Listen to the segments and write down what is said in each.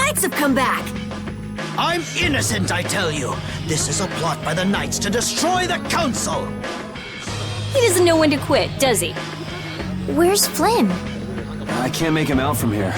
Knights have come back! I'm innocent, I tell you. This is a plot by the Knights to destroy the Council. He doesn't know when to quit, does he? Where's Flynn? I can't make him out from here.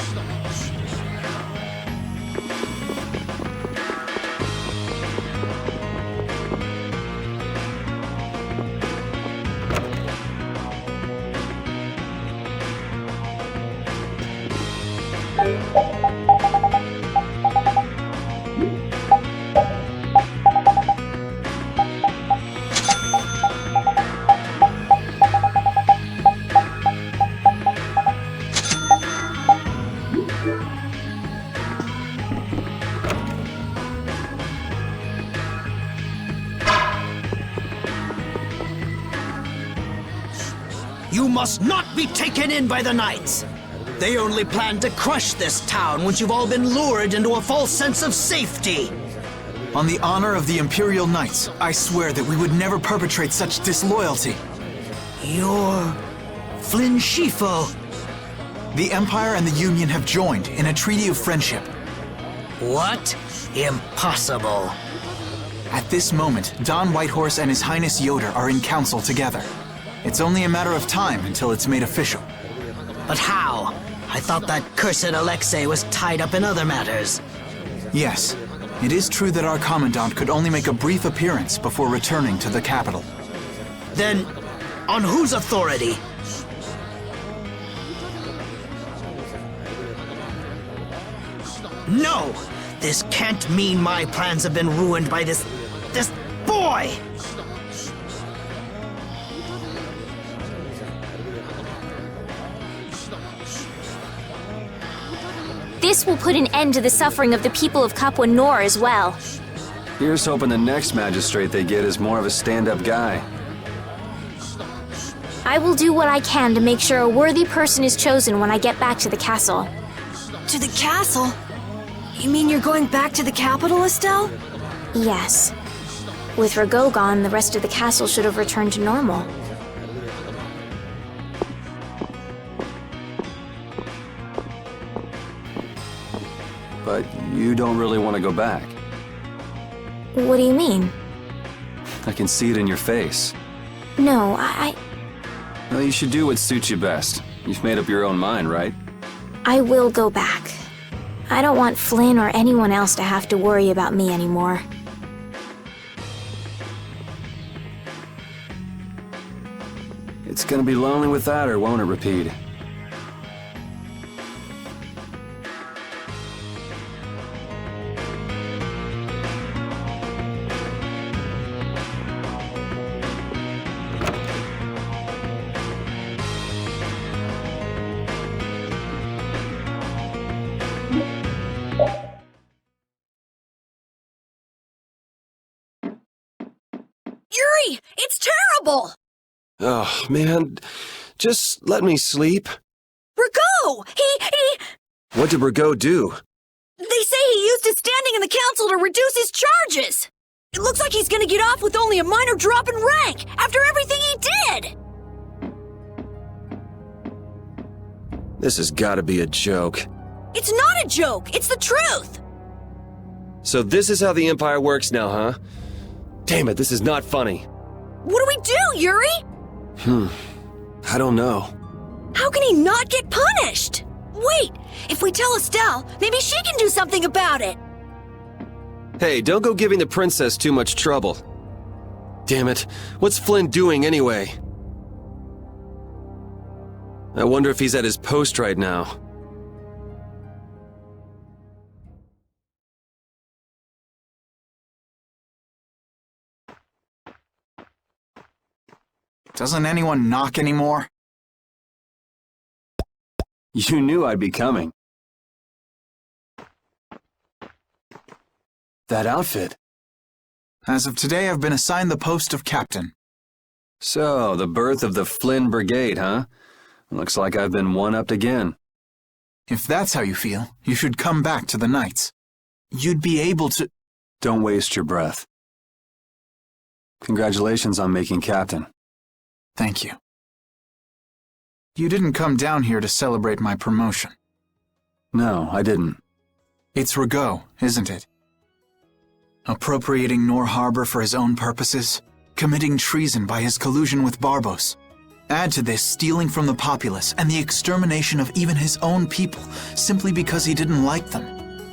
You must not be taken in by the Knights. They only plan to crush this town once you've all been lured into a false sense of safety. On the honor of the Imperial Knights, I swear that we would never perpetrate such disloyalty. You're Flynn Schifo. The Empire and the Union have joined in a treaty of friendship. What? Impossible. At this moment, Don Whitehorse and His Highness Yoder are in council together. It's only a matter of time until it's made official. But how? I thought that cursed Alexei was tied up in other matters. Yes, it is true that our Commandant could only make a brief appearance before returning to the capital. Then, on whose authority? No! This can't mean my plans have been ruined by this boy! This will put an end to the suffering of the people of Capua Nor as well. Here's hoping the next magistrate they get is more of a stand-up guy. I will do what I can to make sure a worthy person is chosen when I get back to the castle. To the castle? You mean you're going back to the capital, Estelle? Yes. With Ragou gone, the rest of the castle should have returned to normal. But you don't really want to go back. What do you mean? I can see it in your face. No, Well, you should do what suits you best. You've made up your own mind, right? I will go back. I don't want Flynn or anyone else to have to worry about me anymore. It's gonna be lonely without her, won't it, Repeat? Yuri! It's terrible! Oh, man. Just let me sleep. Ragou! He... What did Ragou do? They say he used his standing in the council to reduce his charges! It looks like he's gonna get off with only a minor drop in rank, after everything he did! This has gotta be a joke. It's not a joke! It's the truth! So this is how the Empire works now, huh? Damn it, this is not funny. What do we do, Yuri? I don't know. How can he not get punished? Wait, if we tell Estelle, maybe she can do something about it! Hey, don't go giving the princess too much trouble. Damn it, what's Flynn doing anyway? I wonder if he's at his post right now. Doesn't anyone knock anymore? You knew I'd be coming. That outfit. As of today, I've been assigned the post of captain. So, the birth of the Flynn Brigade, huh? Looks like I've been one-upped again. If that's how you feel, you should come back to the Knights. You'd be able to... Don't waste your breath. Congratulations on making captain. Thank you. You didn't come down here to celebrate my promotion. No, I didn't. It's Ragou, isn't it? Appropriating Nor Harbor for his own purposes, committing treason by his collusion with Barbos. Add to this stealing from the populace and the extermination of even his own people simply because he didn't like them.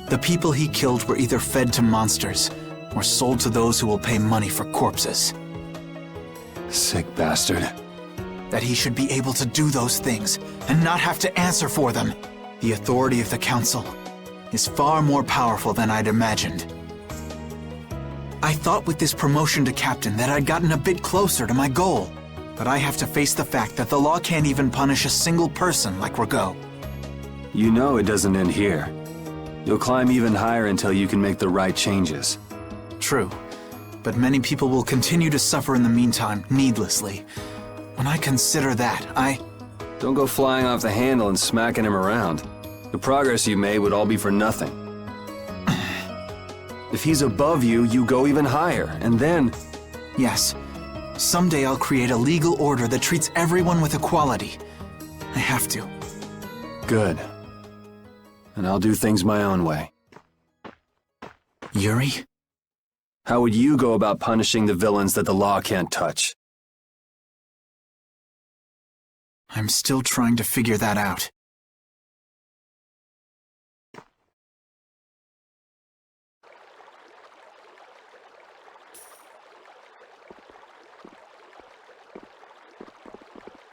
The people he killed were either fed to monsters or sold to those who will pay money for corpses. Sick bastard. That he should be able to do those things and not have to answer for them. The authority of the Council is far more powerful than I'd imagined. I thought with this promotion to captain that I'd gotten a bit closer to my goal, but I have to face the fact that the law can't even punish a single person like Ragou. You know it doesn't end here. You'll climb even higher until you can make the right changes. True, but many people will continue to suffer in the meantime, needlessly. When I consider that, Don't go flying off the handle and smacking him around. The progress you made would all be for nothing. If he's above you, you go even higher, and then... Yes, someday I'll create a legal order that treats everyone with equality. I have to. Good. And I'll do things my own way. Yuri? How would you go about punishing the villains that the law can't touch? I'm still trying to figure that out.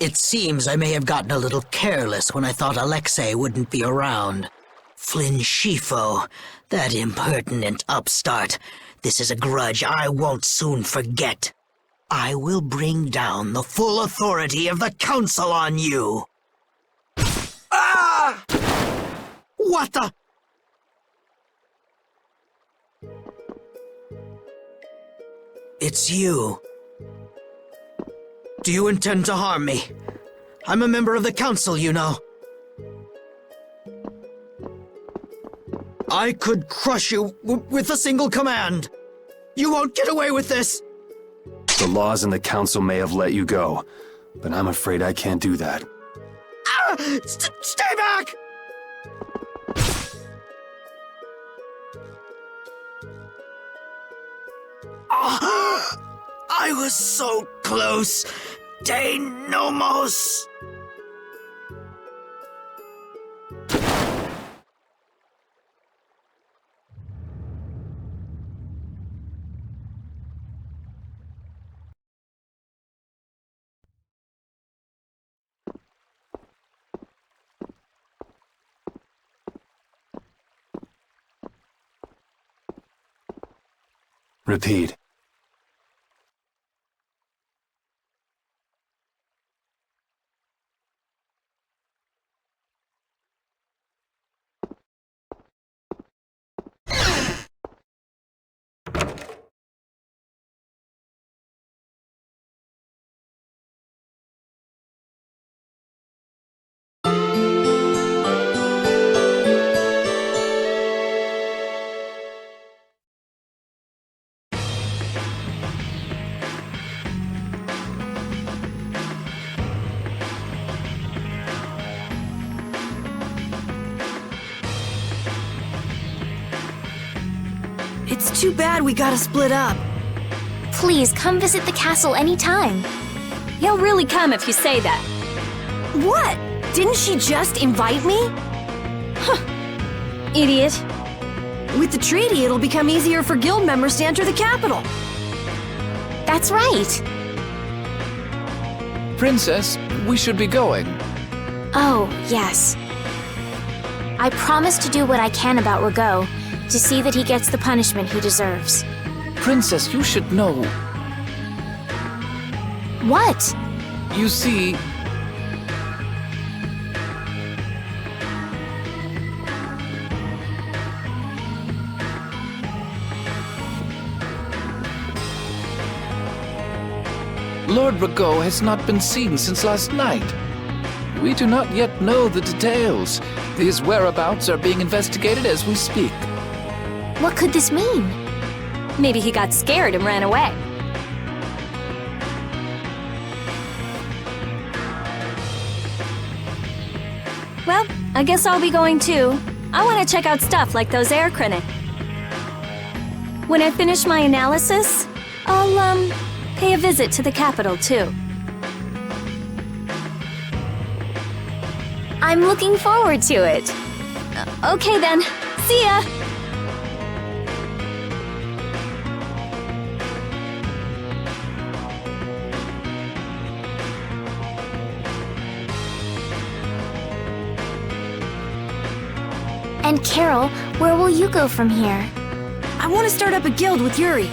It seems I may have gotten a little careless when I thought Alexei wouldn't be around. Flynn Scifo, that impertinent upstart. This is a grudge I won't soon forget. I will bring down the full authority of the Council on you. Ah! What the? It's you. Do you intend to harm me? I'm a member of the Council, you know. I could crush you with a single command. You won't get away with this. The laws and the Council may have let you go, but I'm afraid I can't do that. Ah! Stay back! Ah! I was so close. De Nomos. Repeat. It's too bad we gotta split up. Please, come visit the castle anytime. He'll really come if you say that. What? Didn't she just invite me? Idiot. With the treaty, it'll become easier for guild members to enter the capital. That's right. Princess, we should be going. Oh, yes. I promise to do what I can about Ragou, to see that he gets the punishment he deserves. Princess, you should know. What? You see... Lord Ragou has not been seen since last night. We do not yet know the details. His whereabouts are being investigated as we speak. What could this mean? Maybe he got scared and ran away. Well, I guess I'll be going too. I want to check out stuff like those air crinin. When I finish my analysis, I'll, pay a visit to the capital, too. I'm looking forward to it. Okay then, see ya! And Carol, where will you go from here? I want to start up a guild with Yuri.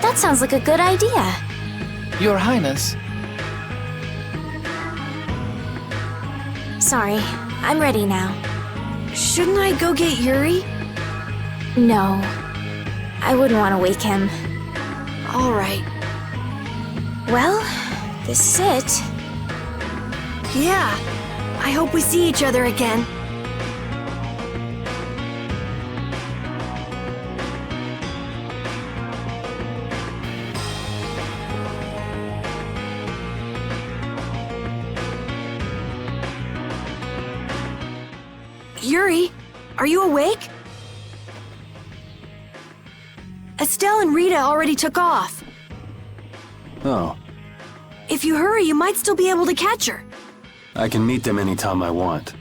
That sounds like a good idea. Your Highness. Sorry, I'm ready now. Shouldn't I go get Yuri? No, I wouldn't want to wake him. All right. Well, this is it. Yeah. I hope we see each other again. Yuri, are you awake? Estelle and Rita already took off. Oh, If you hurry, you might still be able to catch her. I can meet them anytime I want.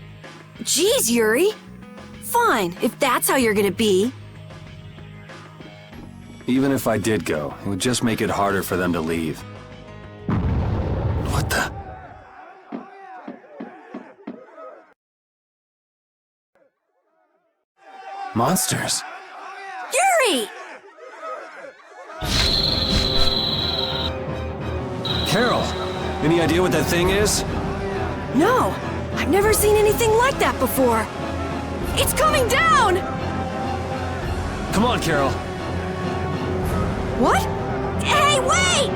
Geez, Yuri. Fine, if that's how you're gonna be. Even if I did go, it would just make it harder for them to leave. What the? Monsters? Yuri! Carol, any idea what that thing is? No, I've never seen anything like that before. It's coming down! Come on, Carol. What? Hey, wait!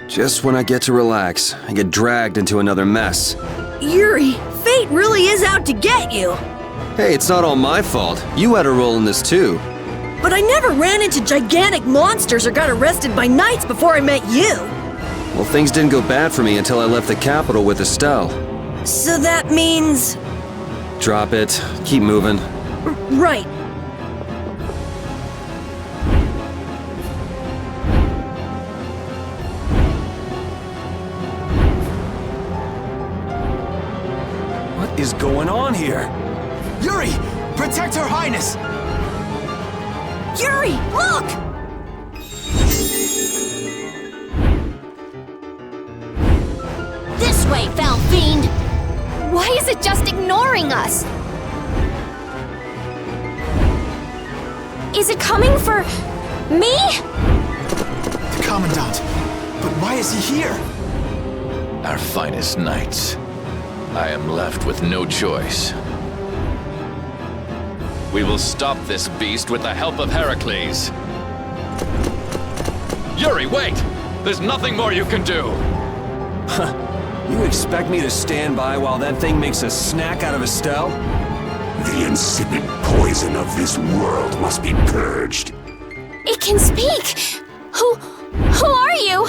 Just when I get to relax, I get dragged into another mess. Yuri, fate really is out to get you. Hey, it's not all my fault. You had a role in this too. But I never ran into gigantic monsters or got arrested by knights before I met you. Well, things didn't go bad for me until I left the capital with Estelle. So that means... Drop it. Keep moving. Right. What is going on here? Yuri! Protect Her Highness! Yuri, look! This way, foul fiend! Why is it just ignoring us? Is it coming for me? The Commandant! But why is he here? Our finest knights. I am left with no choice. We will stop this beast with the help of Heracles. Yuri, wait! There's nothing more you can do! You expect me to stand by while that thing makes a snack out of Estelle? The insipid poison of this world must be purged. It can speak! Who are you?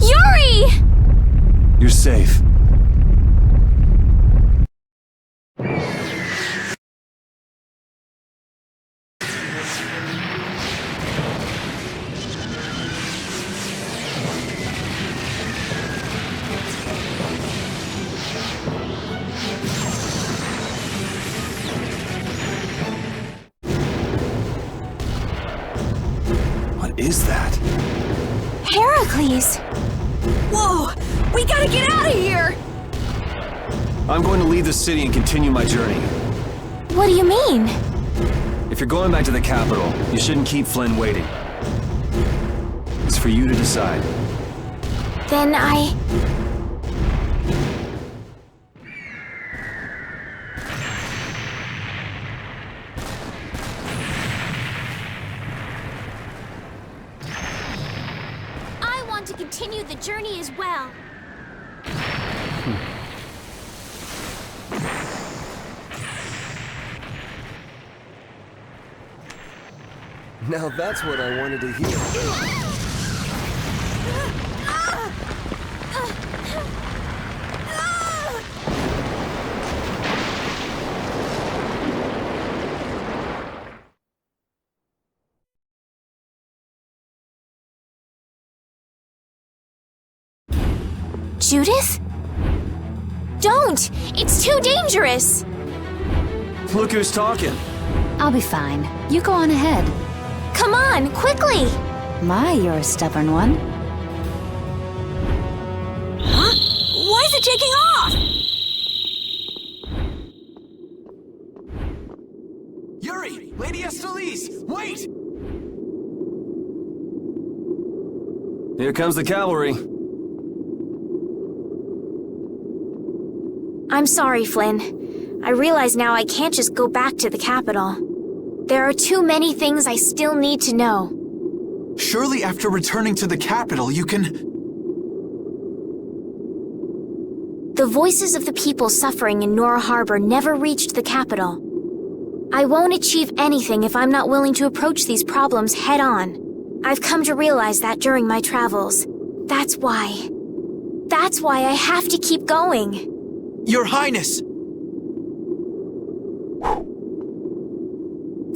Yuri! You're safe. What is that? Heracles! Whoa! We gotta get out of here! I'm going to leave the city and continue my journey. What do you mean? If you're going back to the capital, you shouldn't keep Flynn waiting. It's for you to decide. Then I want to continue the journey as well. Now that's what I wanted to hear. Judith? Don't! It's too dangerous! Look who's talking. I'll be fine. You go on ahead. Come on, quickly! My, you're a stubborn one. Huh? Why is it taking off? Yuri! Lady Estelle! Wait! Here comes the cavalry. I'm sorry, Flynn. I realize now I can't just go back to the capital. There are too many things I still need to know. Surely after returning to the capital, you can... The voices of the people suffering in Nora Harbor never reached the capital. I won't achieve anything if I'm not willing to approach these problems head-on. I've come to realize that during my travels. That's why. That's why I have to keep going. Your Highness!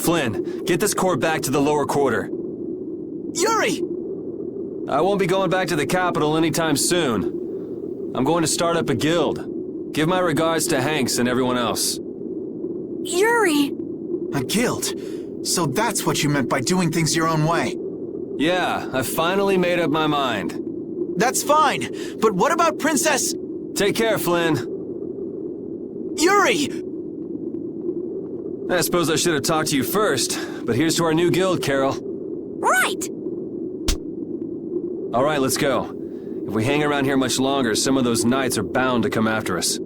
Flynn, get this core back to the lower quarter. Yuri! I won't be going back to the capital anytime soon. I'm going to start up a guild. Give my regards to Hanks and everyone else. Yuri! A guild? So that's what you meant by doing things your own way. Yeah, I finally made up my mind. That's fine, but what about Princess... Take care, Flynn. Yuri! I suppose I should have talked to you first, but here's to our new guild, Carol. Right! All right, let's go. If we hang around here much longer, some of those knights are bound to come after us.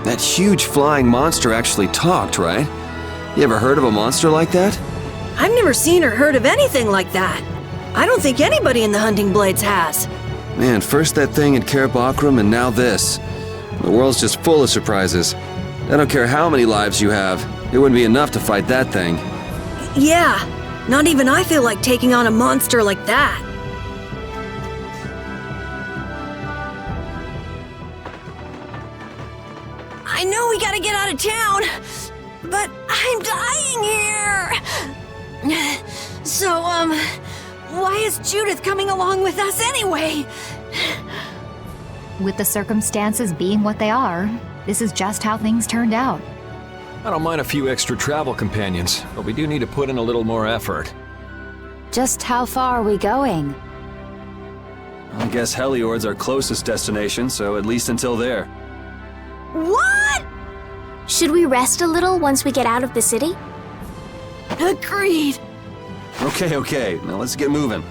That huge flying monster actually talked, right? You ever heard of a monster like that? I've never seen or heard of anything like that. I don't think anybody in the Hunting Blades has. Man, first that thing in Kerabakram and now this. The world's just full of surprises. I don't care how many lives you have, it wouldn't be enough to fight that thing. Yeah, not even I feel like taking on a monster like that. I know we gotta get out of town, but I'm dying here. So, why is Judith coming along with us anyway? With the circumstances being what they are, this is just how things turned out. I don't mind a few extra travel companions, but we do need to put in a little more effort. Just how far are we going? I guess Heliord's our closest destination, so at least until there. What? Should we rest a little once we get out of the city? Agreed. Okay. Now let's get moving.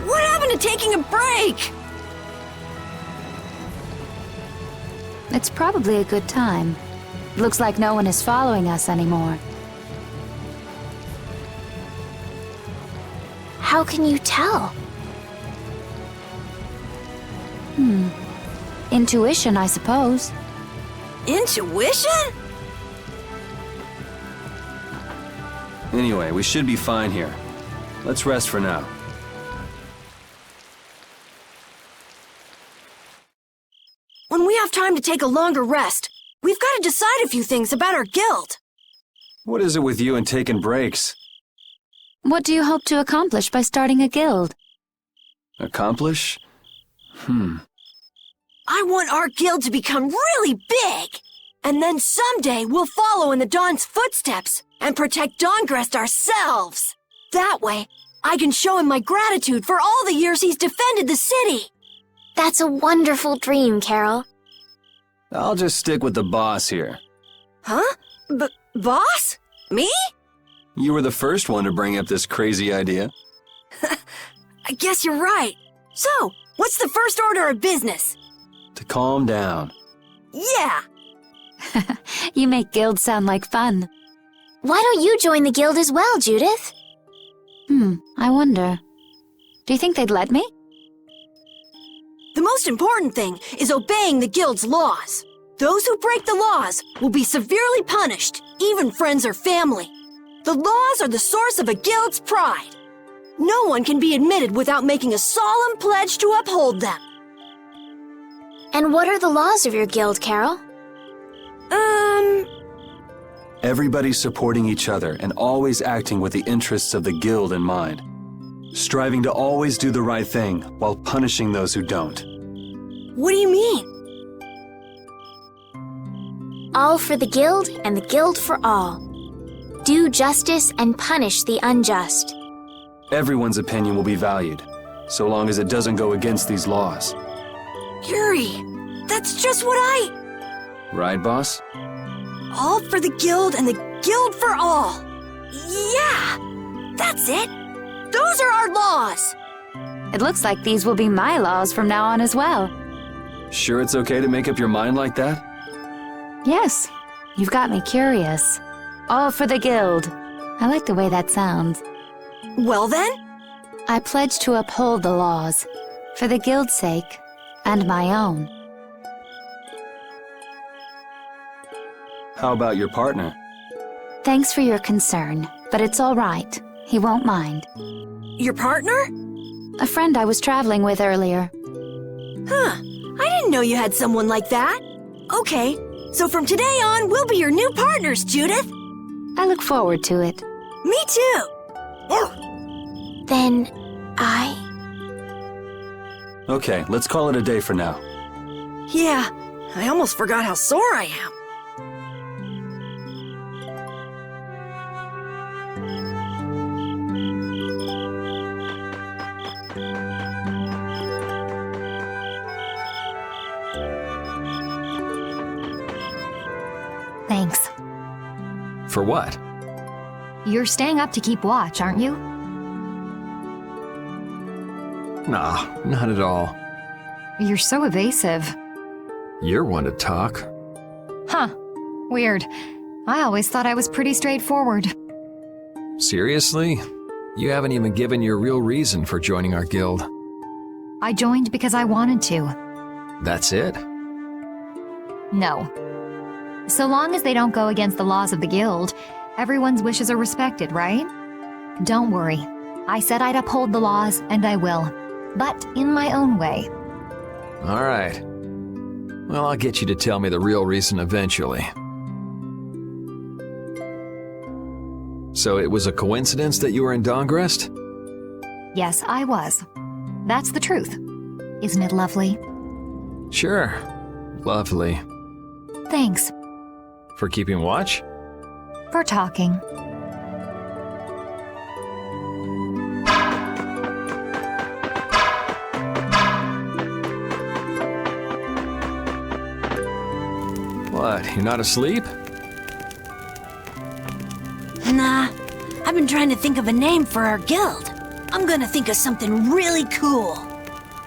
What happened to taking a break? It's probably a good time. Looks like no one is following us anymore. How can you tell? Intuition, I suppose. Intuition? Anyway, we should be fine here. Let's rest for now. When we have time to take a longer rest, we've got to decide a few things about our guild. What is it with you and taking breaks? What do you hope to accomplish by starting a guild? Accomplish? I want our guild to become really big. And then someday we'll follow in the Dawn's footsteps and protect Dawngrest ourselves. That way, I can show him my gratitude for all the years he's defended the city. That's a wonderful dream, Carol. I'll just stick with the boss here. Huh? Boss? Me? You were the first one to bring up this crazy idea. I guess you're right. So, what's the first order of business? To calm down. Yeah. You make guilds sound like fun. Why don't you join the guild as well, Judith? I wonder. Do you think they'd let me? The most important thing is obeying the guild's laws. Those who break the laws will be severely punished, even friends or family. The laws are the source of a guild's pride. No one can be admitted without making a solemn pledge to uphold them. And what are the laws of your guild, Carol? Everybody supporting each other and always acting with the interests of the guild in mind. Striving to always do the right thing while punishing those who don't. What do you mean? All for the guild and the guild for all. Do justice and punish the unjust. Everyone's opinion will be valued, so long as it doesn't go against these laws. Yuri, that's just what Right, boss? All for the guild and the guild for all. Yeah, that's it. Those are our laws. It looks like these will be my laws from now on as well. Sure it's okay to make up your mind like that? Yes, you've got me curious. All for the guild. I like the way that sounds. Well then? I pledge to uphold the laws, for the guild's sake, and my own. How about your partner? Thanks for your concern, but it's all right. He won't mind. Your partner? A friend I was traveling with earlier. Huh, I didn't know you had someone like that. Okay, so from today on, we'll be your new partners, Judith. I look forward to it. Me too. Then, Okay, let's call it a day for now. Yeah, I almost forgot how sore I am. Thanks. For what? You're staying up to keep watch, aren't you? Nah, not at all. You're so evasive. You're one to talk. Huh. Weird. I always thought I was pretty straightforward. Seriously? You haven't even given your real reason for joining our guild. I joined because I wanted to. That's it? No. So long as they don't go against the laws of the guild, everyone's wishes are respected, right? Don't worry. I said I'd uphold the laws, and I will. But in my own way. All right. Well, I'll get you to tell me the real reason eventually. So it was a coincidence that you were in Dawngrest? Yes, I was. That's the truth. Isn't it lovely? Sure. Lovely. Thanks For keeping watch? for talking. What, you're not asleep? Nah, I've been trying to think of a name for our guild. I'm gonna think of something really cool.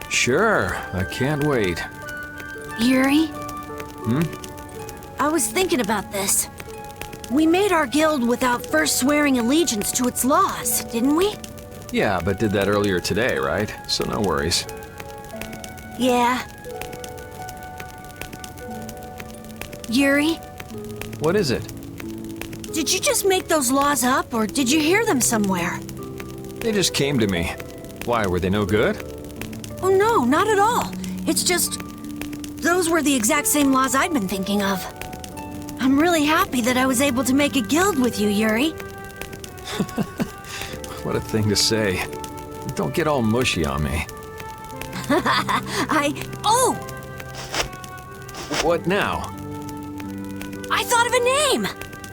Sure, I can't wait. Yuri? I was thinking about this. We made our guild without first swearing allegiance to its laws, didn't we? Yeah, but did that earlier today, right? So no worries. Yeah. Yuri, What is it? did you just make those laws up, or did you hear them somewhere? They just came to me. Why, were they no good? Oh no, not at all. It's just... those were the exact same laws I'd been thinking of. I'm really happy that I was able to make a guild with you, Yuri. What a thing to say. Don't get all mushy on me. Oh! What now? I thought of a name!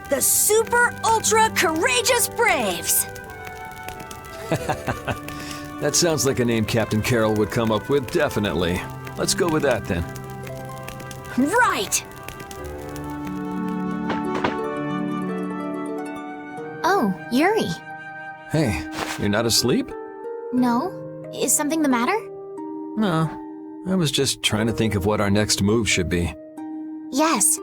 The Super Ultra Courageous Braves! That sounds like a name Captain Carroll would come up with, definitely. Let's go with that then. Right! Oh, Yuri. Hey, you're not asleep? No? Is something the matter? No. I was just trying to think of what our next move should be. Yes.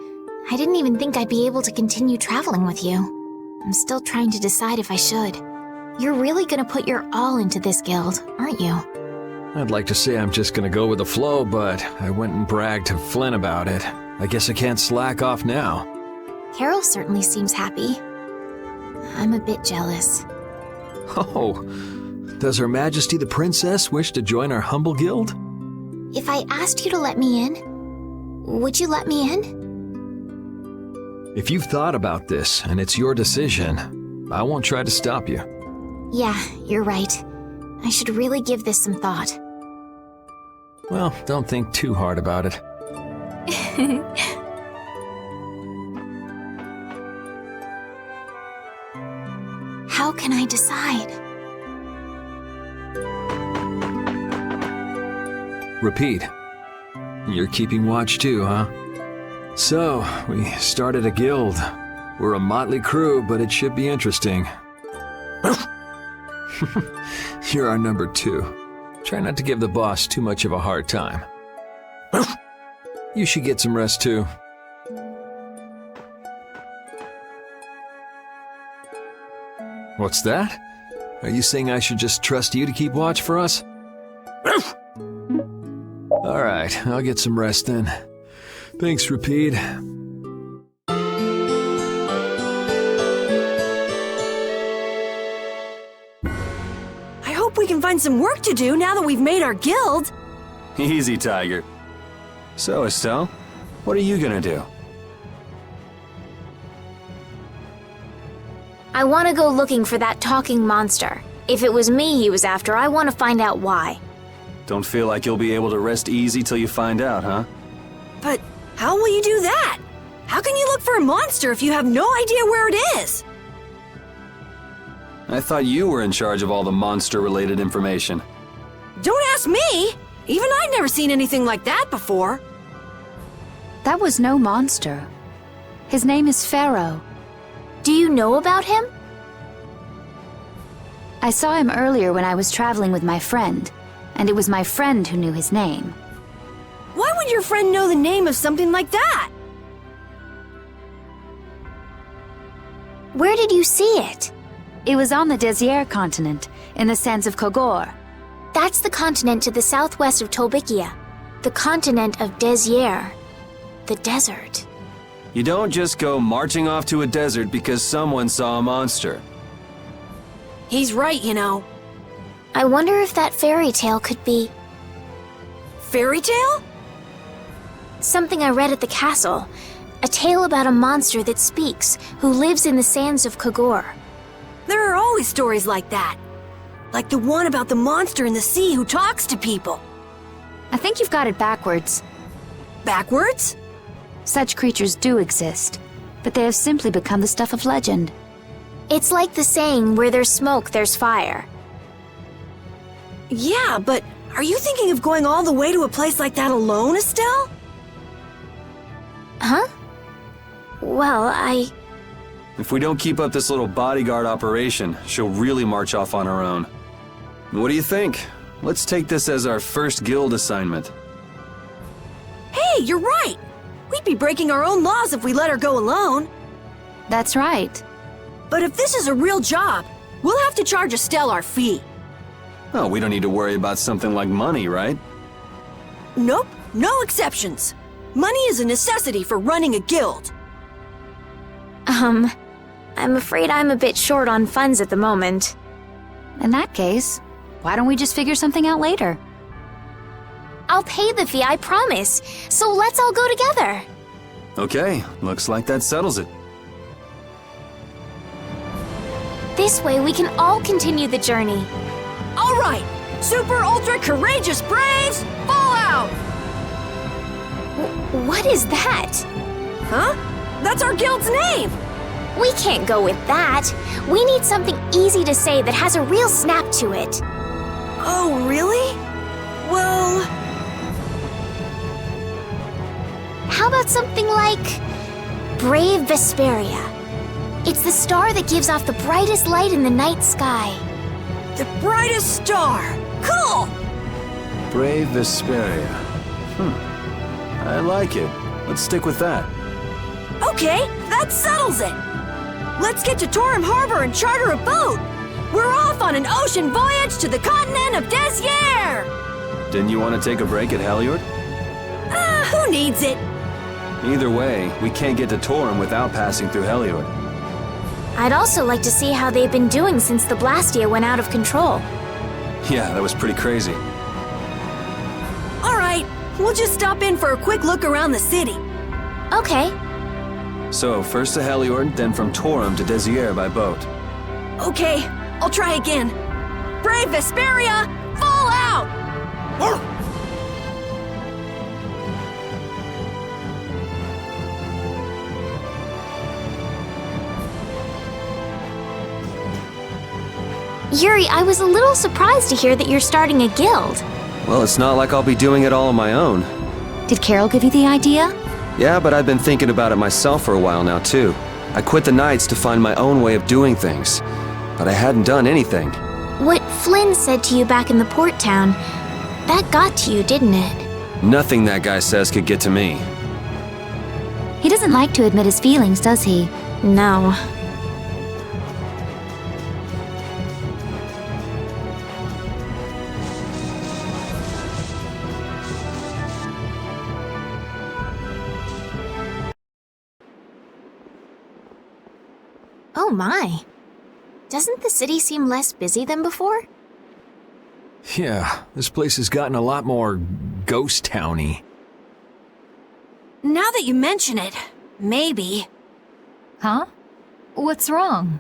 I didn't even think I'd be able to continue traveling with you. I'm still trying to decide if I should. You're really gonna put your all into this guild, aren't you? I'd like to say I'm just gonna go with the flow, but I went and bragged to Flynn about it. I guess I can't slack off now. Carol certainly seems happy. I'm a bit jealous. Oh, does Her Majesty the Princess wish to join our humble guild? If I asked you to let me in, would you let me in? If you've thought about this and it's your decision, I won't try to stop you. Yeah, you're right. I should really give this some thought. Well, don't think too hard about it. How can I decide? Repeat. You're keeping watch too, huh? So, we started a guild. We're a motley crew, but it should be interesting. You're our number 2. Try not to give the boss too much of a hard time. You should get some rest too. What's that? Are you saying I should just trust you to keep watch for us? Alright, I'll get some rest then. Thanks, Rapide. I hope we can find some work to do now that we've made our guild. Easy, Tiger. So, Estelle, what are you gonna do? I want to go looking for that talking monster. If it was me he was after, I want to find out why. Don't feel like you'll be able to rest easy till you find out, huh? But how will you do that? How can you look for a monster if you have no idea where it is? I thought you were in charge of all the monster-related information. Don't ask me! Even I've never seen anything like that before. That was no monster. His name is Pharaoh. Do you know about him? I saw him earlier when I was traveling with my friend, and it was my friend who knew his name. Why would your friend know the name of something like that? Where did you see it? It was on the Désert continent, in the sands of Kogor. That's the continent to the southwest of Tolbikia. The continent of Désert. The desert. You don't just go marching off to a desert because someone saw a monster. He's right, you know. I wonder if that fairy tale could be... Fairy tale? Something I read at the castle. A tale about a monster that speaks, who lives in the sands of Kogor. are always stories like that. Like the one about the monster in the sea who talks to people. I think you've got it backwards. Backwards? Such creatures do exist, but they have simply become the stuff of legend. It's like the saying, where there's smoke, there's fire. Yeah, but are you thinking of going all the way to a place like that alone, Estelle? Huh? Well, If we don't keep up this little bodyguard operation, she'll really march off on her own. What do you think? Let's take this as our first guild assignment. Hey, you're right! We'd be breaking our own laws if we let her go alone. That's right. But if this is a real job, we'll have to charge Estelle our fee. Oh, we don't need to worry about something like money, right? Nope, no exceptions. Money is a necessity for running a guild. I'm afraid I'm a bit short on funds at the moment. In that case, why don't we just figure something out later? I'll pay the fee, I promise. So let's all go together. Okay, looks like that settles it. This way we can all continue the journey. All right, super ultra courageous braves, fall out! What is that? Huh? That's our guild's name! We can't go with that. We need something easy to say that has a real snap to it. Oh, really? Well... How about something like... Brave Vesperia? It's the star that gives off the brightest light in the night sky. The brightest star! Cool! Brave Vesperia. I like it. Let's stick with that. Okay, that settles it! Let's get to Torim Harbor and charter a boat! We're off on an ocean voyage to the continent of Desier! Didn't you want to take a break at Heliord? Who needs it? Either way, we can't get to Torim without passing through Heliord. I'd also like to see how they've been doing since the Blastia went out of control. Yeah, that was pretty crazy. All right, we'll just stop in for a quick look around the city. Okay. So, first to Heliord, then from Torim to Desier by boat. Okay, I'll try again. Brave Vesperia, fall out! Yuri, I was a little surprised to hear that you're starting a guild. Well, it's not like I'll be doing it all on my own. Did Carol give you the idea? Yeah, but I've been thinking about it myself for a while now, too. I quit the Knights to find my own way of doing things. But I hadn't done anything. What Flynn said to you back in the port town, that got to you, didn't it? Nothing that guy says could get to me. He doesn't like to admit his feelings, does he? No. Oh my. Doesn't the city seem less busy than before? Yeah, this place has gotten a lot more ghost towny. Now that you mention it, maybe. Huh? What's wrong?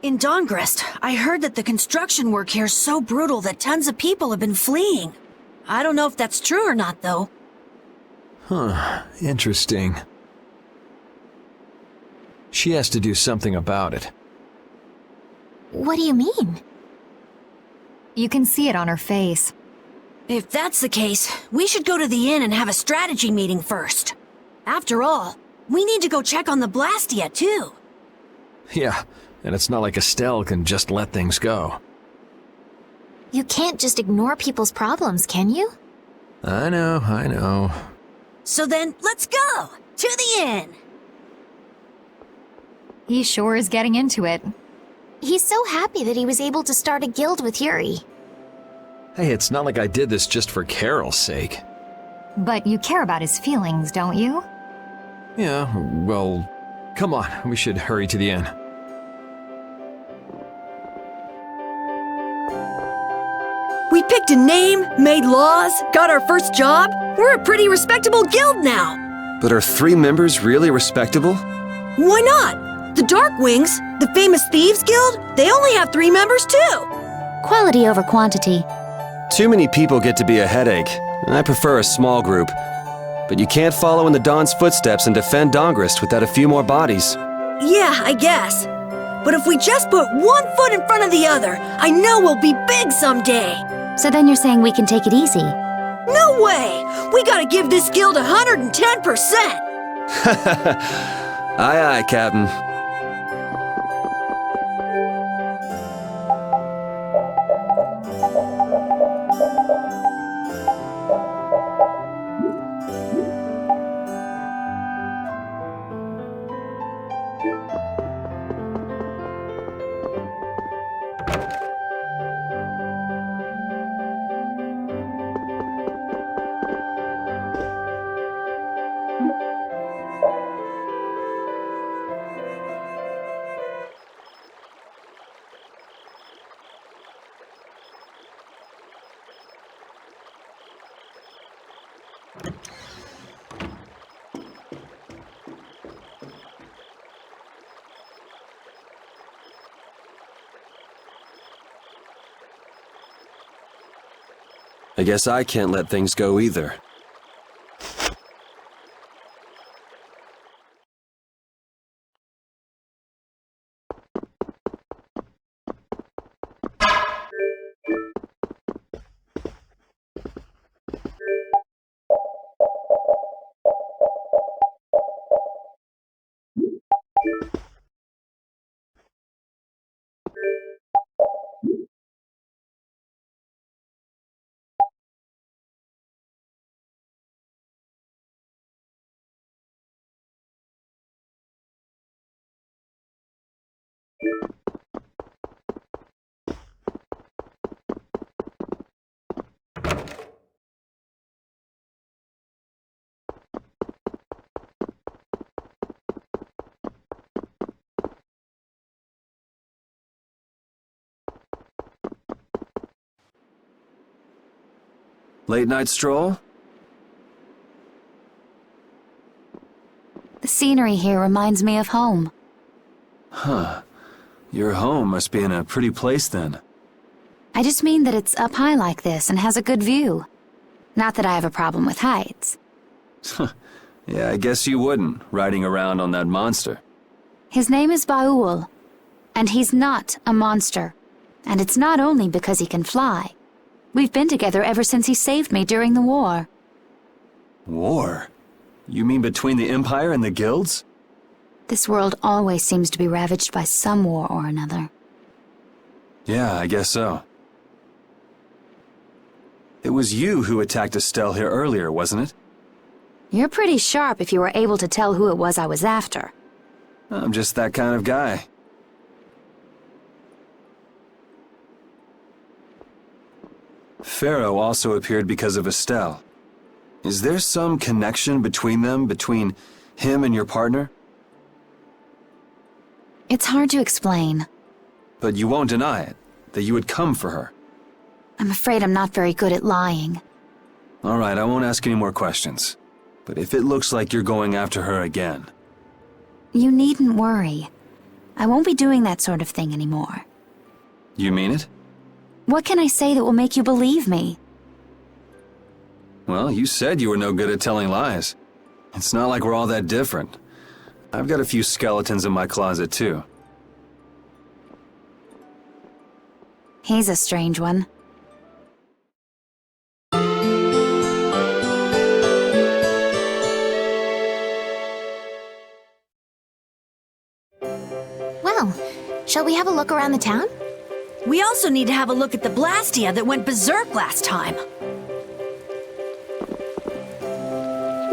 In Dawngrest, I heard that the construction work here is so brutal that tons of people have been fleeing. I don't know if that's true or not, though. Huh, interesting. She has to do something about it. What do you mean? You can see it on her face. If that's the case, we should go to the inn and have a strategy meeting first. After all, we need to go check on the Blastia, too. Yeah, and it's not like Estelle can just let things go. You can't just ignore people's problems, can you? I know. So then, let's go! To the inn! He sure is getting into it. He's so happy that he was able to start a guild with Yuri. Hey, it's not like I did this just for Carol's sake. But you care about his feelings, don't you? Yeah, well, come on, we should hurry to the inn. We picked a name, made laws, got our first job. We're a pretty respectable guild now. But are 3 members really respectable? Why not? The Darkwings, the famous thieves guild, they only have 3 members too. Quality over quantity. Too many people get to be a headache, and I prefer a small group. But you can't follow in the Dawn's footsteps and defend Dongrist without a few more bodies. Yeah, I guess. But if we just put 1 foot in front of the other, I know we'll be big someday. So then you're saying we can take it easy? No way! We gotta give this guild 110%! Aye, aye, Captain. I guess I can't let things go either. Late night stroll? The scenery here reminds me of home. Huh. Your home must be in a pretty place then. I just mean that it's up high like this and has a good view. Not that I have a problem with heights. Yeah, I guess you wouldn't, riding around on that monster. His name is Baul, and he's not a monster. And it's not only because he can fly. We've been together ever since he saved me during the war. War? You mean between the Empire and the guilds? This world always seems to be ravaged by some war or another. Yeah, I guess so. It was you who attacked Estelle here earlier, wasn't it? You're pretty sharp if you were able to tell who it was I was after. I'm just that kind of guy. Pharaoh also appeared because of Estelle. Is there some connection between them, between him and your partner? It's hard to explain. But you won't deny it, that you would come for her. I'm afraid I'm not very good at lying. All right, I won't ask any more questions. But if it looks like you're going after her again... You needn't worry. I won't be doing that sort of thing anymore. You mean it? What can I say that will make you believe me? Well, you said you were no good at telling lies. It's not like we're all that different. I've got a few skeletons in my closet, too. He's a strange one. Well, shall we have a look around the town? We also need to have a look at the Blastia that went berserk last time.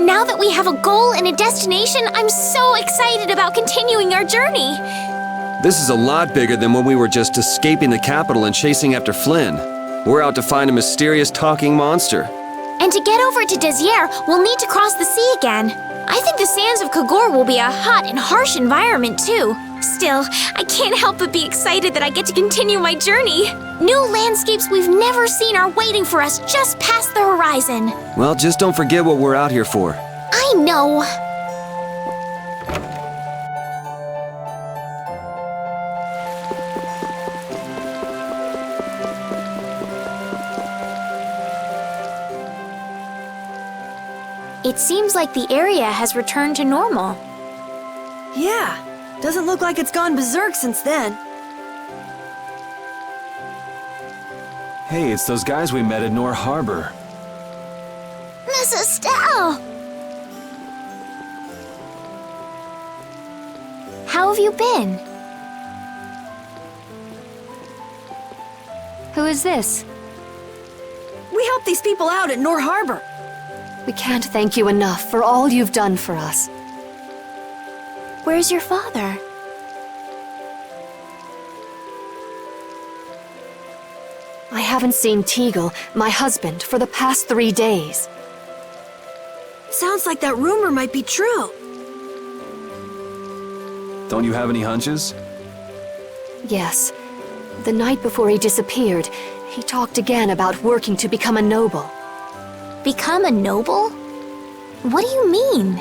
Now that we have a goal and a destination, I'm so excited about continuing our journey. This is a lot bigger than when we were just escaping the capital and chasing after Flynn. We're out to find a mysterious talking monster. And to get over to Desier, we'll need to cross the sea again. I think the sands of Kagor will be a hot and harsh environment, too. Still, I can't help but be excited that I get to continue my journey. New landscapes we've never seen are waiting for us just past the horizon. Well, just don't forget what we're out here for. I know. It seems like the area has returned to normal. Yeah, doesn't look like it's gone berserk since then. Hey, it's those guys we met at Nor Harbor. Miss Estelle! How have you been? Who is this? We helped these people out at Nor Harbor. We can't thank you enough for all you've done for us. Where's your father? I haven't seen Teagle, my husband, for the past 3 days. Sounds like that rumor might be true. Don't you have any hunches? Yes. The night before he disappeared, he talked again about working to become a noble. Become a noble? What do you mean?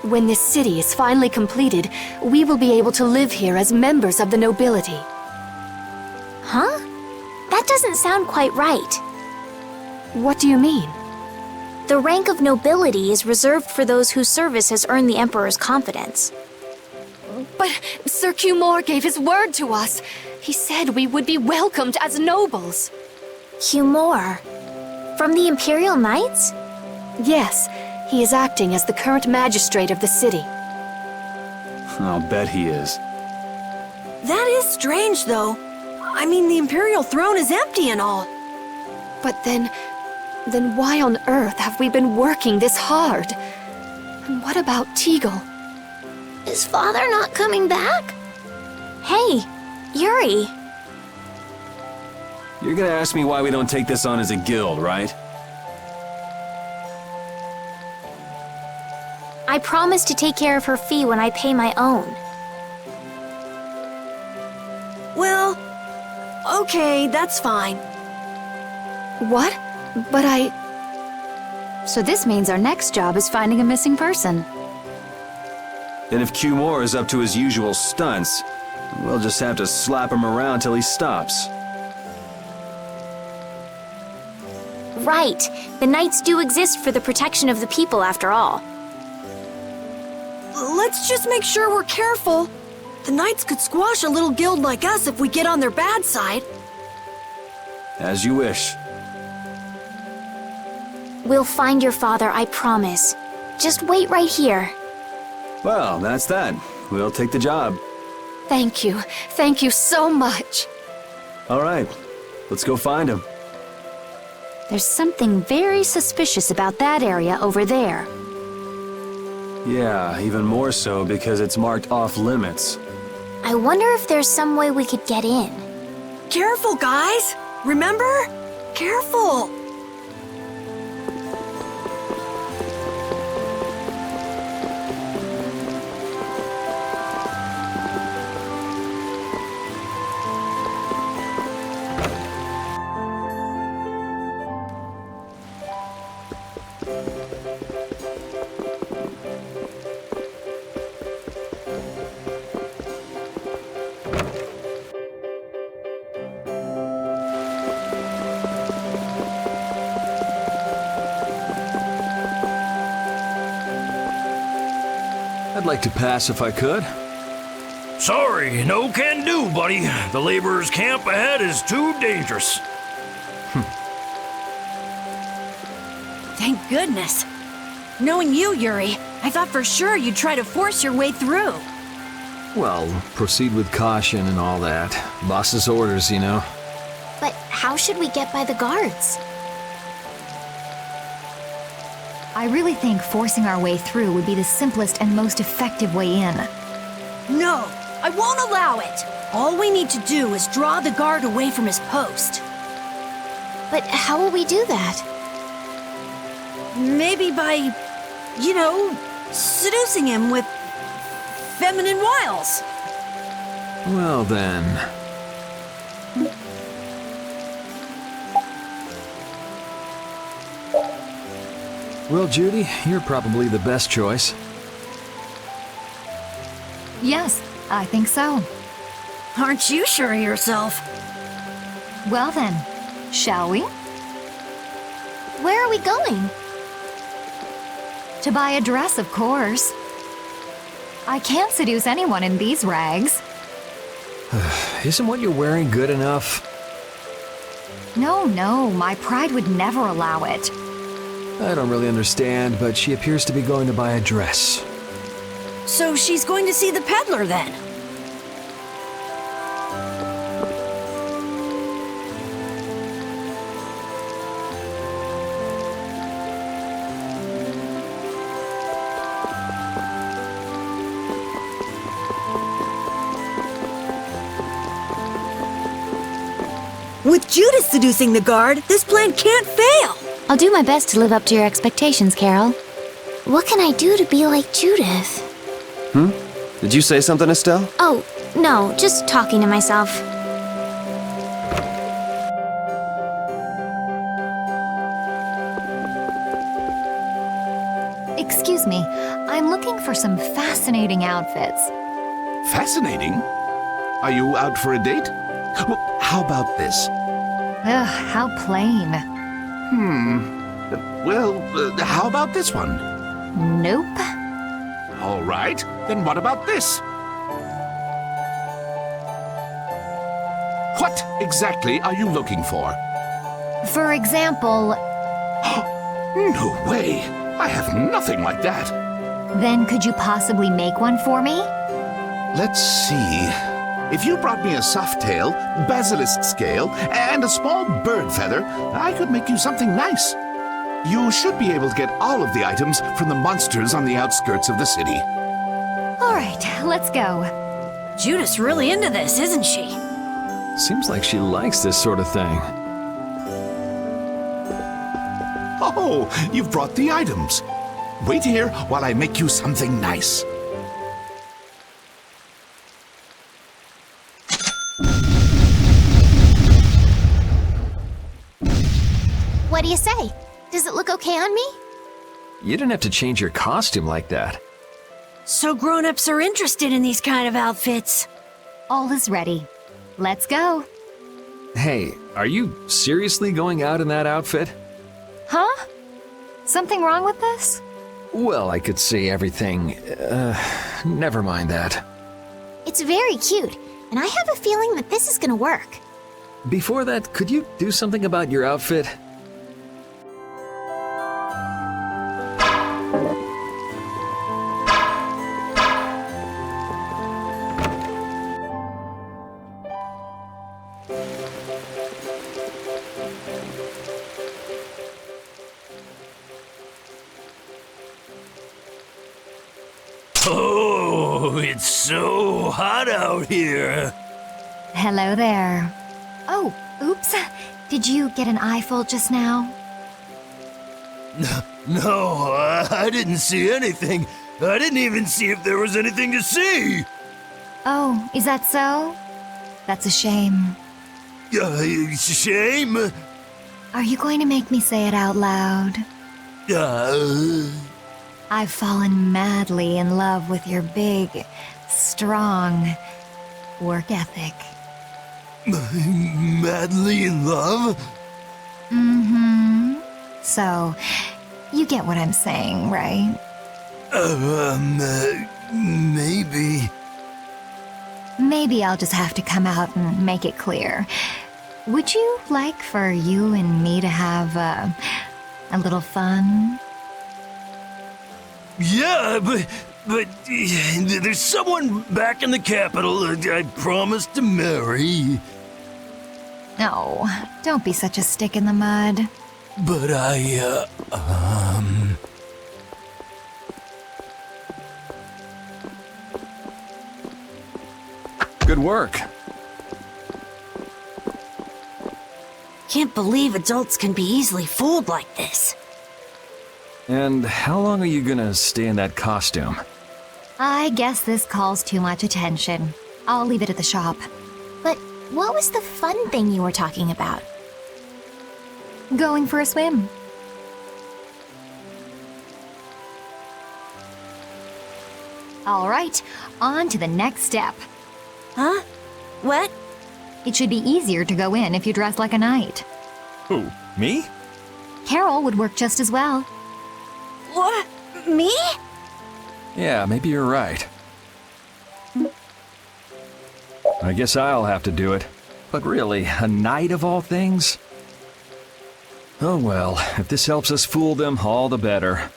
When this city is finally completed, we will be able to live here as members of the nobility. Huh? That doesn't sound quite right. What do you mean? The rank of nobility is reserved for those whose service has earned the Emperor's confidence. But Sir Cumore gave his word to us. He said we would be welcomed as nobles. Cumore? From the Imperial Knights? Yes, he is acting as the current magistrate of the city. I'll bet he is. That is strange, though. I mean, the Imperial throne is empty and all. But then why on earth have we been working this hard? And what about Teagle? Is father not coming back? Hey, Yuri. You're gonna ask me why we don't take this on as a guild, right? I promise to take care of her fee when I pay my own. Well, okay, that's fine. What? But So this means our next job is finding a missing person. And if Cumore is up to his usual stunts, we'll just have to slap him around till he stops. Right. The Knights do exist for the protection of the people, after all. Let's just make sure we're careful. The Knights could squash a little guild like us if we get on their bad side. As you wish. We'll find your father, I promise. Just wait right here. Well, that's that. We'll take the job. thank you. Thank you so much. All right, let's go find him. There's something very suspicious about that area over there. Yeah, even more so because it's marked off limits. I wonder if there's some way we could get in. Careful, guys! Remember? Careful! I'd like to pass if I could. Sorry, no can do, buddy. The laborers' camp ahead is too dangerous. Thank goodness. Knowing you, Yuri, I thought for sure you'd try to force your way through. Well, proceed with caution and all that. Boss's orders, you know. But how should we get by the guards? I really think forcing our way through would be the simplest and most effective way in. No, I won't allow it. All we need to do is draw the guard away from his post. But how will we do that? Maybe by, seducing him with feminine wiles. Well then. Well, Judy, you're probably the best choice. Yes, I think so. Aren't you sure of yourself? Well then, shall we? Where are we going? To buy a dress, of course. I can't seduce anyone in these rags. Isn't what you're wearing good enough? No, my pride would never allow it. I don't really understand, but she appears to be going to buy a dress. So she's going to see the peddler then? With Judas seducing the guard, this plan can't fail! I'll do my best to live up to your expectations, Carol. What can I do to be like Judith? Did you say something, Estelle? Oh, no, just talking to myself. Excuse me, I'm looking for some fascinating outfits. Fascinating? Are you out for a date? Well, how about this? Ugh, how plain. Well, how about this one? Nope. All right, then what about this? What exactly are you looking for? For example, No way! I have nothing like that. then could you possibly make one for me? Let's see. If you brought me a soft tail, basilisk scale, and a small bird feather, I could make you something nice. You should be able to get all of the items from the monsters on the outskirts of the city. All right, let's go. Judith's really into this, isn't she? Seems like she likes this sort of thing. Oh, you've brought the items. Wait here while I make you something nice. What do you say? Does it look okay on me? You didn't have to change your costume like that. So grown-ups are interested in these kind of outfits. All is ready. Let's go. Hey, are you seriously going out in that outfit? Huh? Something wrong with this? Well, I could see everything. Never mind that. It's very cute, and I have a feeling that this is gonna work. Before that, could you do something about your outfit? Oh, it's so hot out here. Hello there. Oh, oops. Did you get an eyeful just now? No, I didn't see anything. I didn't even see if there was anything to see. Oh, is that so? That's a shame. Shame? Are you going to make me say it out loud? I've fallen madly in love with your big, strong work ethic. Madly in love? Mm-hmm. So, you get what I'm saying, right? Maybe. Maybe I'll just have to come out and make it clear. Would you like for you and me to have a little fun? Yeah, but there's someone back in the capital I promised to marry. No, don't be such a stick in the mud. But Good work. Can't believe adults can be easily fooled like this. And how long are you gonna stay in that costume? I guess this calls too much attention. I'll leave it at the shop. But what was the fun thing you were talking about? Going for a swim. All right, on to the next step. Huh? What? It should be easier to go in if you dress like a knight. Who, me? Carol would work just as well. What? Me? Yeah, maybe you're right. I guess I'll have to do it. But really, a knight of all things? Oh well, if this helps us fool them, all the better.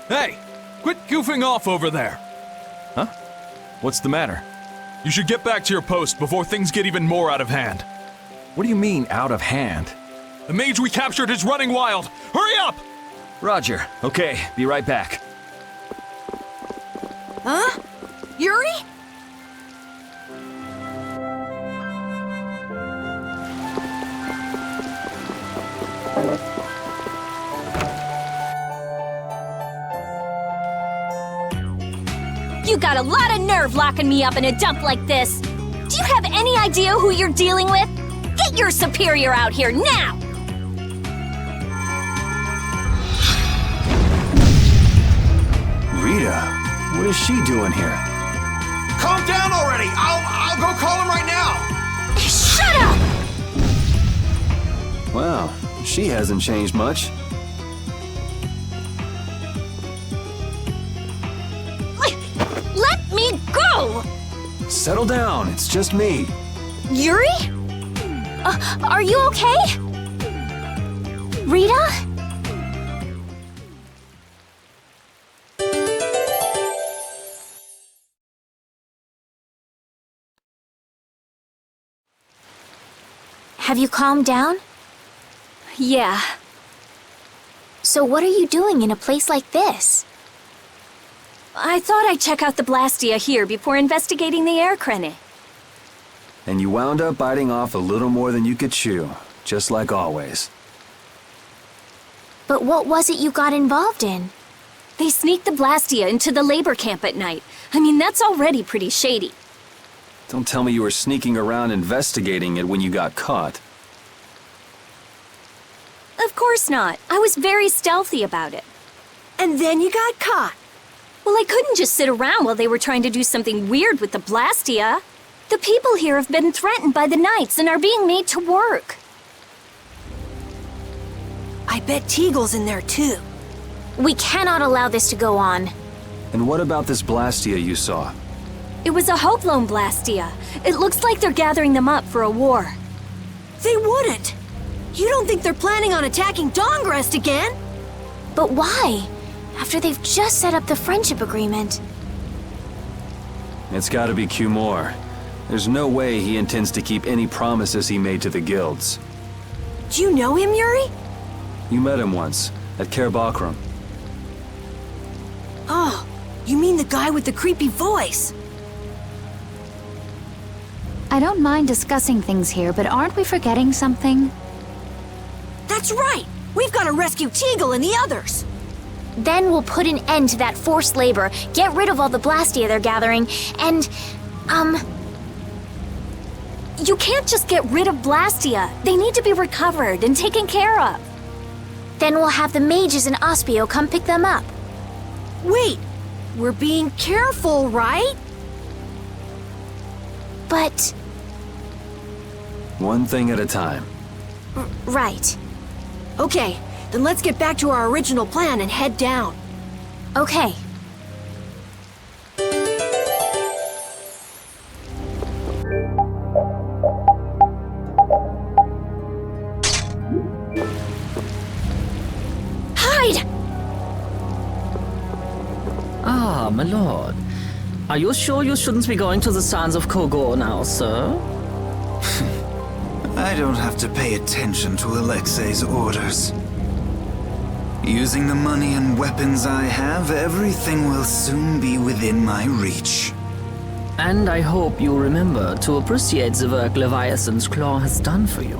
Hey! Quit goofing off over there! Huh? What's the matter? You should get back to your post before things get even more out of hand. What do you mean, out of hand? The mage we captured is running wild! Hurry up! Roger. Okay, be right back. Huh? Yuri? You got a lot of nerve locking me up in a dump like this. Do you have any idea who you're dealing with? Get your superior out here now! Rita, what is she doing here? Calm down already! I'll go call him right now! Shut up! Wow, she hasn't changed much. Let me go! Settle down, it's just me. Yuri? Are you okay? Rita? Have you calmed down? Yeah. So what are you doing in a place like this? I thought I'd check out the Blastia here before investigating the air crenny. And you wound up biting off a little more than you could chew, just like always. But what was it you got involved in? They sneaked the Blastia into the labor camp at night. I mean, that's already pretty shady. Don't tell me you were sneaking around investigating it when you got caught. Of course not. I was very stealthy about it. And then you got caught. Well, I couldn't just sit around while they were trying to do something weird with the Blastia. The people here have been threatened by the Knights and are being made to work. I bet Teagle's in there too. We cannot allow this to go on. And what about this Blastia you saw? It was a Hope Loan Blastia. It looks like they're gathering them up for a war. They wouldn't. You don't think they're planning on attacking Dawngrest again? But why? After they've just set up the friendship agreement. It's gotta be Cumore. There's no way he intends to keep any promises he made to the guilds. Do you know him, Yuri? You met him once, at Kerbakram. Oh, you mean the guy with the creepy voice? I don't mind discussing things here, but aren't we forgetting something? That's right! We've got to rescue Teagle and the others! Then we'll put an end to that forced labor, get rid of all the Blastia they're gathering, and, You can't just get rid of Blastia. They need to be recovered and taken care of. Then we'll have the mages and Ospio come pick them up. Wait! We're being careful, right? But... One thing at a time. Right. Okay, then let's get back to our original plan and head down. Okay. Hide! Ah, my lord. Are you sure you shouldn't be going to the sands of Kogor now, sir? I don't have to pay attention to Alexei's orders. Using the money and weapons I have, everything will soon be within my reach. And I hope you remember to appreciate the work Leviathan's Claw has done for you.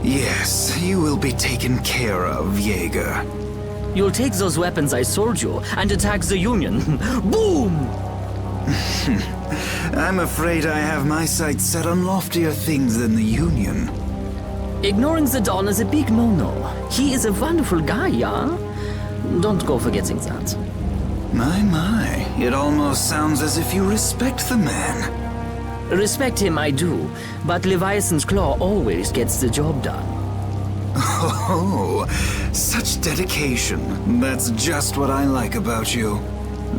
Yes, you will be taken care of, Jaeger. You'll take those weapons I sold you and attack the Union. Boom! I'm afraid I have my sights set on loftier things than the Union. Ignoring the Don is a big no-no. He is a wonderful guy, yeah? Don't go forgetting that. My, it almost sounds as if you respect the man. Respect him I do, but Leviathan's Claw always gets the job done. Oh, Such dedication. That's just what I like about you.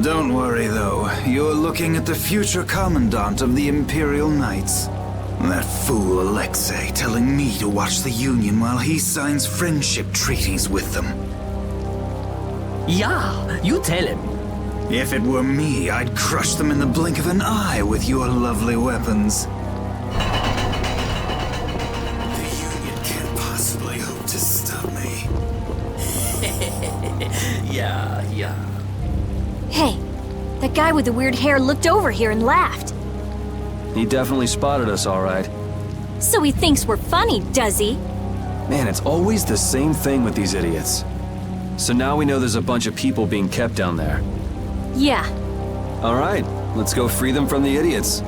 Don't worry, though. You're looking at the future commandant of the Imperial Knights. That fool Alexei telling me to watch the Union while he signs friendship treaties with them. Yeah, you tell him. If it were me, I'd crush them in the blink of an eye with your lovely weapons. The Union can't possibly hope to stop me. Yeah. Hey, that guy with the weird hair looked over here and laughed. He definitely spotted us, all right. So he thinks we're funny, does he? Man, it's always the same thing with these idiots. So now we know there's a bunch of people being kept down there. Yeah. All right, let's go free them from the idiots.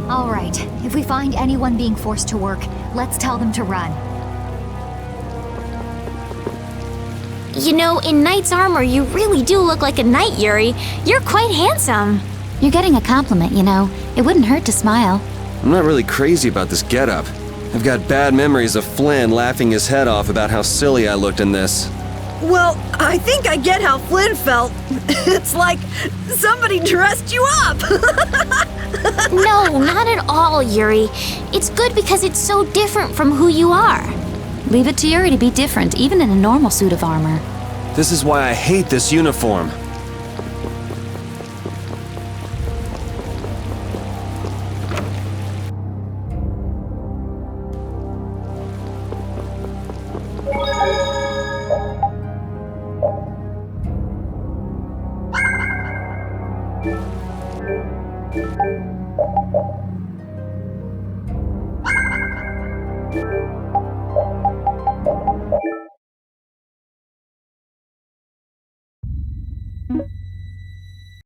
All right, if we find anyone being forced to work, let's tell them to run. You know, in knight's armor, you really do look like a knight, Yuri. You're quite handsome. You're getting a compliment, you know. It wouldn't hurt to smile. I'm not really crazy about this getup. I've got bad memories of Flynn laughing his head off about how silly I looked in this. Well, I think I get how Flynn felt. It's like somebody dressed you up. No, not at all, Yuri. It's good because it's so different from who you are. Leave it to Yuri to be different, even in a normal suit of armor. This is why I hate this uniform.